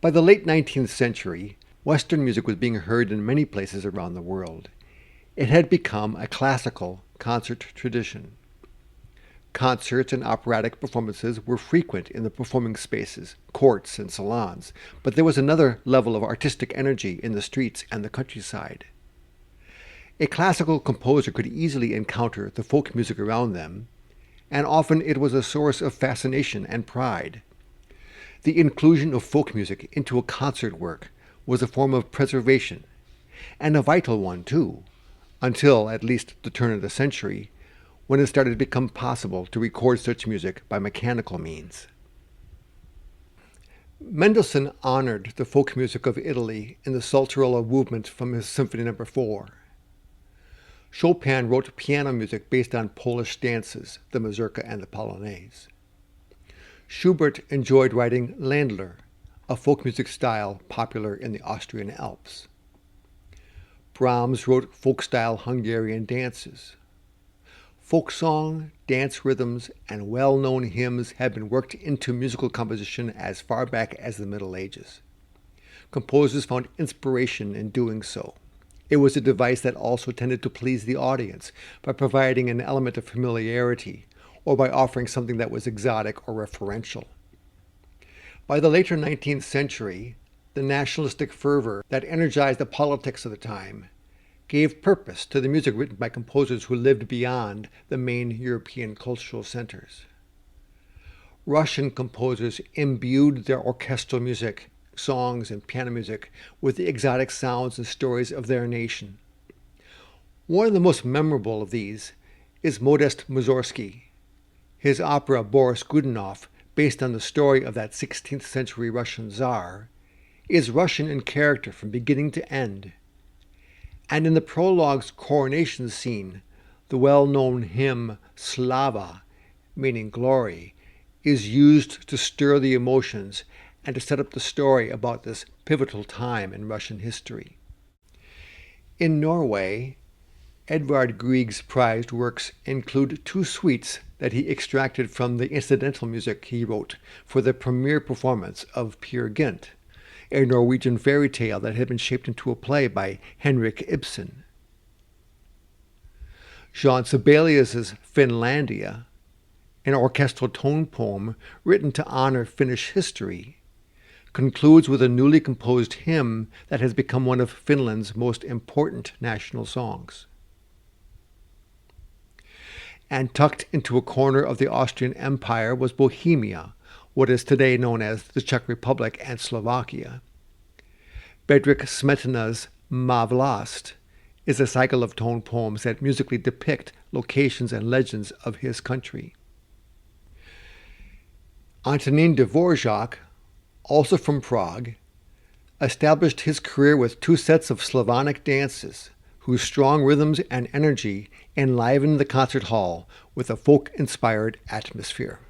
By the late 19th century, Western music was being heard in many places around the world. It had become a classical concert tradition. Concerts and operatic performances were frequent in the performing spaces, courts, and salons, but there was another level of artistic energy in the streets and the countryside. A classical composer could easily encounter the folk music around them, and often it was a source of fascination and pride. The inclusion of folk music into a concert work was a form of preservation, and a vital one too, until at least the turn of the century, when it started to become possible to record such music by mechanical means. Mendelssohn honored the folk music of Italy in the Saltarella movement from his Symphony No. 4. Chopin wrote piano music based on Polish dances, the mazurka and the polonaise. Schubert enjoyed writing Ländler, a folk music style popular in the Austrian Alps. Brahms wrote folk-style Hungarian dances. Folk song, dance rhythms, and well-known hymns have been worked into musical composition as far back as the Middle Ages. Composers found inspiration in doing so. It was a device that also tended to please the audience by providing an element of familiarity, or by offering something that was exotic or referential. By the later 19th century, the nationalistic fervor that energized the politics of the time gave purpose to the music written by composers who lived beyond the main European cultural centers. Russian composers imbued their orchestral music, songs, and piano music with the exotic sounds and stories of their nation. One of the most memorable of these is Modest Mussorgsky. His opera Boris Godunov, based on the story of that 16th century Russian Tsar, is Russian in character from beginning to end. And in the prologue's coronation scene, the well-known hymn Slava, meaning glory, is used to stir the emotions and to set up the story about this pivotal time in Russian history. In Norway, Edvard Grieg's prized works include two suites that he extracted from the incidental music he wrote for the premiere performance of Peer Gynt, a Norwegian fairy tale that had been shaped into a play by Henrik Ibsen. Jean Sibelius's Finlandia, an orchestral tone poem written to honor Finnish history, concludes with a newly composed hymn that has become one of Finland's most important national songs. And tucked into a corner of the Austrian Empire was Bohemia, what is today known as the Czech Republic and Slovakia. Bedřich Smetana's Má vlast is a cycle of tone poems that musically depict locations and legends of his country. Antonín Dvorak, also from Prague, established his career with two sets of Slavonic dances, whose strong rhythms and energy enlivened the concert hall with a folk-inspired atmosphere.